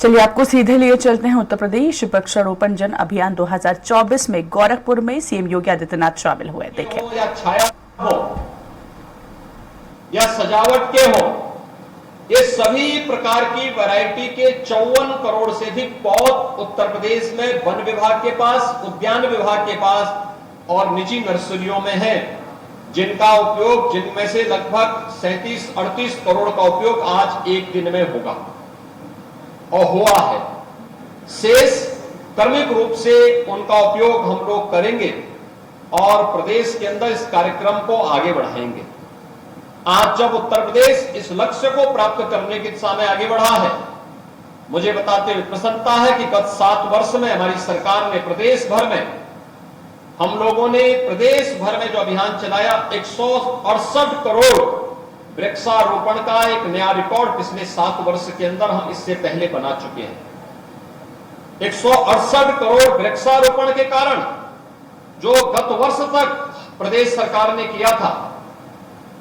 चलिए आपको सीधे लिए चलते हैं उत्तर प्रदेश वृक्षारोपण जन अभियान 2024 में गोरखपुर में सीएम योगी आदित्यनाथ शामिल हुए। देखें। या छाया हो या सजावट के हो, ये सभी प्रकार की वैरायटी के 54 करोड़ से अधिक पौध उत्तर प्रदेश में वन विभाग के पास, उद्यान विभाग के पास और निजी नर्सरियों में है, जिनका उपयोग, जिनमें से लगभग 37-38 करोड़ का उपयोग आज एक दिन में होगा और हुआ है। शेष क्रमिक रूप से उनका उपयोग हम लोग करेंगे और प्रदेश के अंदर इस कार्यक्रम को आगे बढ़ाएंगे। आज जब उत्तर प्रदेश इस लक्ष्य को प्राप्त करने की दिशा में आगे बढ़ा है, मुझे बताते हुए प्रसन्नता है कि गत 7 वर्ष में हमारी सरकार ने प्रदेश भर में, हम लोगों ने प्रदेश भर में जो अभियान चलाया, 168 करोड़ वृक्षारोपण का एक नया रिकॉर्ड पिछले 7 वर्ष के अंदर हम इससे पहले बना चुके हैं। 168 करोड़ वृक्षारोपण के कारण जो गत वर्ष तक प्रदेश सरकार ने किया था,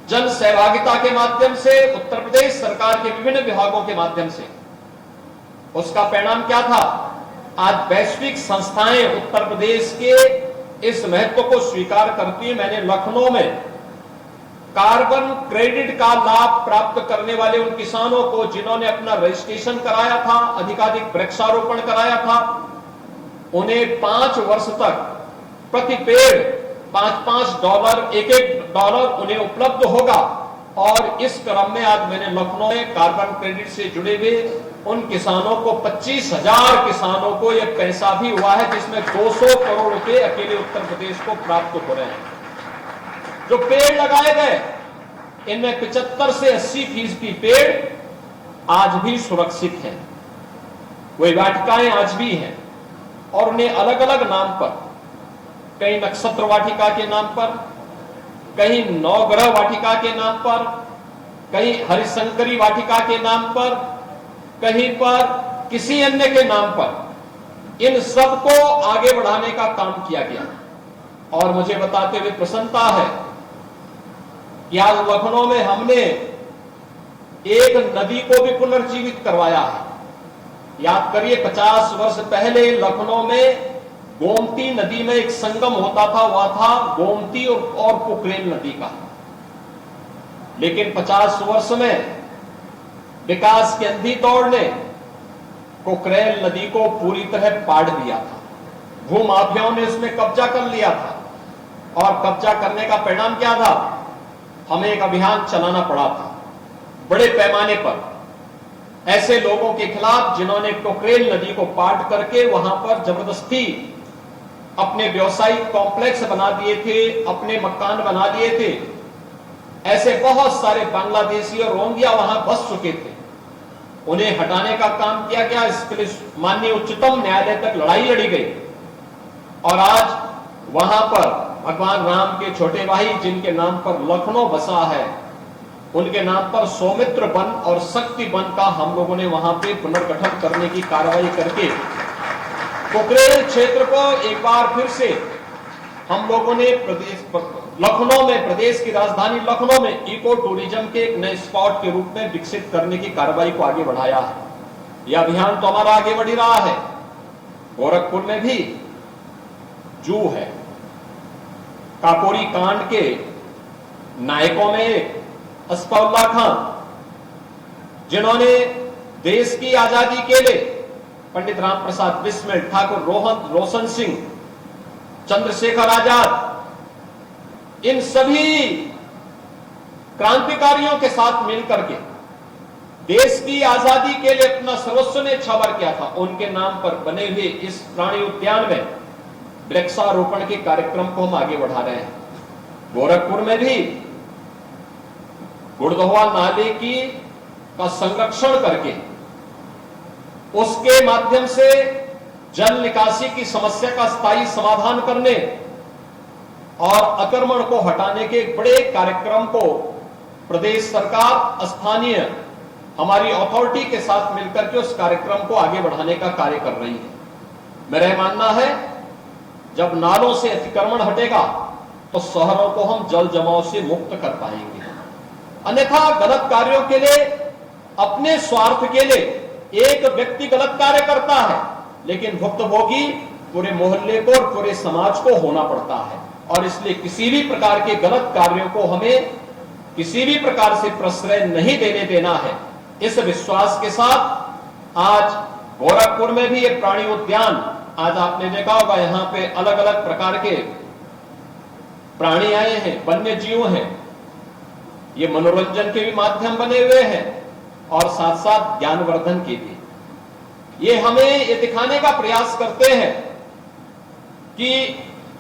जन सहभागिता के माध्यम से, उत्तर प्रदेश सरकार के विभिन्न विभागों के माध्यम से, उसका परिणाम क्या था? आज वैश्विक संस्थाएं उत्तर प्रदेश के इस महत्व को स्वीकार करती है। मैंने लखनऊ में कार्बन क्रेडिट का लाभ प्राप्त करने वाले उन किसानों को, जिन्होंने अपना रजिस्ट्रेशन कराया था, अधिकाधिक वृक्षारोपण कराया था, उन्हें 5 वर्ष तक प्रति पेड़ $5-5, $1 उन्हें उपलब्ध होगा। और इस क्रम में आज मैंने लखनऊ में कार्बन क्रेडिट से जुड़े हुए उन किसानों को, 25,000 किसानों को यह पैसा भी हुआ है, जिसमें 200 करोड़ रुपए अकेले उत्तर प्रदेश को प्राप्त हो रहे हैं। जो पेड़ लगाए गए, इनमें 75 से 80% पेड़ आज भी सुरक्षित हैं, वही वाटिकाएं आज भी हैं और उन्हें अलग अलग नाम पर, कहीं नक्षत्र वाटिका के नाम पर, कहीं नवग्रह वाटिका के नाम पर, कहीं हरिशंकरी वाटिका के नाम पर, कहीं पर किसी अन्य के नाम पर, इन सब को आगे बढ़ाने का काम किया गया। और मुझे बताते हुए प्रसन्नता है कि आज लखनऊ में हमने एक नदी को भी पुनर्जीवित करवाया है। याद करिए, 50 वर्ष पहले लखनऊ में गोमती नदी में एक संगम होता था, वह था गोमती और पोखरेल नदी का। लेकिन 50 वर्ष में विकास के अंधी दौड़ ने पोखरेल नदी को पूरी तरह पाड़ दिया था। भूमाफियाओं ने इसमें कब्जा कर लिया था और कब्जा करने का परिणाम क्या था? हमें एक अभियान चलाना पड़ा था बड़े पैमाने पर ऐसे लोगों के खिलाफ, जिन्होंने पोखरेल नदी को पाट करके वहां पर जबरदस्ती अपने व्यवसायिक कॉम्प्लेक्स बना दिए थे, अपने मकान बना दिए थे। ऐसे बहुत सारे बांग्लादेशी और रोहिंग्या वहां बस चुके थे, उन्हें हटाने का काम किया गया। इसके लिए माननीय उच्चतम न्यायालय तक लड़ाई लड़ी गई और आज वहां पर भगवान राम के छोटे भाई, जिनके नाम पर लखनऊ बसा है, उनके नाम पर सौमित्र वन और शक्ति वन का हम लोगों ने वहां पे पुनर्गठन करने की कार्रवाई करके पोखरेल क्षेत्र को एक बार फिर से हम लोगों ने लखनऊ में, प्रदेश की राजधानी लखनऊ में इको टूरिज्म के एक नए स्पॉट के रूप में विकसित करने की कार्रवाई को आगे बढ़ाया है। यह अभियान तो हमारा आगे बढ़ रहा है। गोरखपुर में भी जू है। काकोरी कांड के नायकों में असफाउल्ला खान, जिन्होंने देश की आजादी के लिए पंडित राम प्रसाद बिस्मिल, ठाकुर रोशन सिंह, चंद्रशेखर आजाद, इन सभी क्रांतिकारियों के साथ मिलकर के देश की आजादी के लिए अपना सर्वस्व ने न्यौछावर किया था, उनके नाम पर बने हुए इस प्राणी उद्यान में वृक्षारोपण के कार्यक्रम को हम आगे बढ़ा रहे हैं। गोरखपुर में भी गुड़दोहवा नाले का संरक्षण करके उसके माध्यम से जल निकासी की समस्या का स्थायी समाधान करने और अतिक्रमण को हटाने के एक बड़े कार्यक्रम को प्रदेश सरकार स्थानीय हमारी अथॉरिटी के साथ मिलकर के उस कार्यक्रम को आगे बढ़ाने का कार्य कर रही है। मेरा यह मानना है, जब नालों से अतिक्रमण हटेगा तो शहरों को हम जल जमाव से मुक्त कर पाएंगे। अन्यथा गलत कार्यों के लिए, अपने स्वार्थ के लिए एक व्यक्ति गलत कार्य करता है, लेकिन भुक्तभोगी पूरे मोहल्ले को और पूरे समाज को होना पड़ता है। और इसलिए किसी भी प्रकार के गलत कार्यों को हमें किसी भी प्रकार से प्रश्रय नहीं देने देना है। इस विश्वास के साथ आज गोरखपुर में भी ये प्राणी उद्यान, आज आपने देखा होगा यहां पे अलग अलग प्रकार के प्राणी आए हैं, वन्य जीव हैं। ये मनोरंजन के भी माध्यम बने हुए हैं और साथ साथ ज्ञानवर्धन के भी। ये हमें ये दिखाने का प्रयास करते हैं कि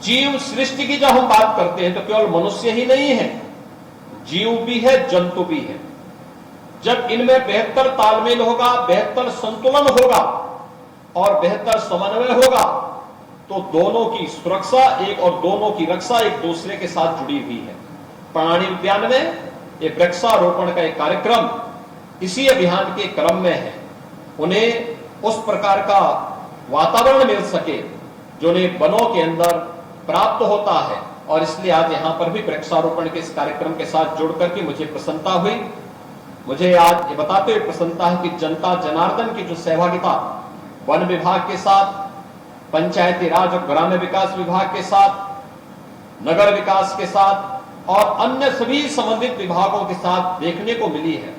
जीव सृष्टि की जब हम बात करते हैं तो केवल मनुष्य ही नहीं है, जीव भी है, जंतु भी है। जब इनमें बेहतर तालमेल होगा, बेहतर संतुलन होगा और बेहतर समन्वय होगा तो दोनों की सुरक्षा एक और दोनों की रक्षा एक दूसरे के साथ जुड़ी हुई है। प्राणी उद्यान में ये वृक्षारोपण का एक कार्यक्रम इसी अभियान के क्रम में है। उन्हें उस प्रकार का वातावरण मिल सके जो उन्हें वनों के अंदर प्राप्त होता है और इसलिए आज यहां पर भी वृक्षारोपण के इस कार्यक्रम के साथ जुड़ करके मुझे प्रसन्नता हुई। मुझे आज ये बताते हुए प्रसन्नता है कि जनता जनार्दन की जो सहभागिता वन विभाग के साथ, पंचायती राज और ग्राम्य विकास विभाग के साथ, नगर विकास के साथ और अन्य सभी संबंधित विभागों के साथ देखने को मिली है,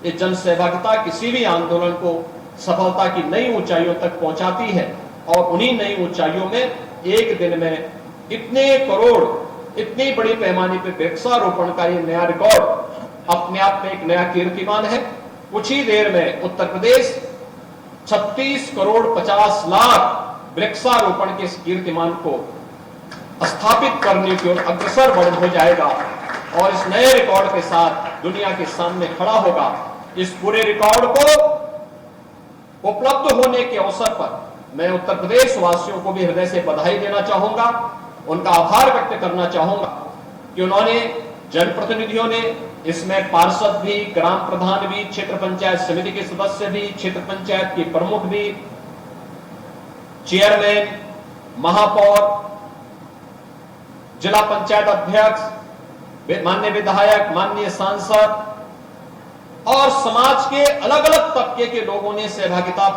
ये जन सहभागिता किसी भी आंदोलन को सफलता की नई ऊंचाइयों तक पहुंचाती है। और उन्हीं नई ऊंचाइयों में एक दिन में इतने करोड़, इतनी बड़ी पैमाने पर वृक्षारोपण का ये नया रिकॉर्ड अपने आप में एक नया कीर्तिमान है। कुछ ही देर में उत्तर प्रदेश 36 करोड़ 50 लाख वृक्षारोपण के इस कीर्तिमान को स्थापित करने की ओर अग्रसर बढ़ हो जाएगा और इस नए रिकॉर्ड के साथ दुनिया के सामने खड़ा होगा। इस पूरे रिकॉर्ड को उपलब्ध होने के अवसर पर मैं उत्तर प्रदेश वासियों को भी हृदय से बधाई देना चाहूंगा, उनका आभार व्यक्त करना चाहूंगा कि उन्होंने, जनप्रतिनिधियों ने, इसमें पार्षद भी, ग्राम प्रधान भी, क्षेत्र पंचायत समिति के सदस्य भी, क्षेत्र पंचायत के प्रमुख भी, चेयरमैन, महापौर, जिला पंचायत अध्यक्ष, माननीय विधायक, माननीय सांसद और समाज के अलग अलग तबके के लोगों ने सहभागिता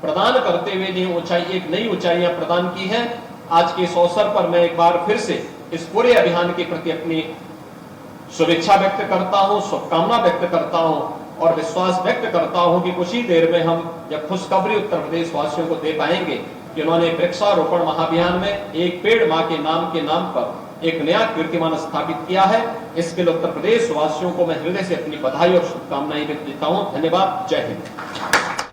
प्रदान करते हुए एक नई ऊंचाइयां प्रदान की हैं। आज के इस अवसर पर मैं एक बार फिर से इस पूरे अभियान के प्रति अपनी शुभेच्छा व्यक्त करता हूं, शुभकामना व्यक्त करता हूं और विश्वास व्यक्त करता हूं कि कुछ ही देर में हम जब खुशखबरी उत्तर प्रदेश वासियों को दे पाएंगे कि उन्होंने वृक्षारोपण महाअभियान में एक पेड़ मां के नाम पर एक नया कीर्तिमान स्थापित किया है। इसके लिए उत्तर प्रदेश वासियों को मैं हृदय से अपनी बधाई और शुभकामनाएं देता हूं। धन्यवाद। जय हिंद।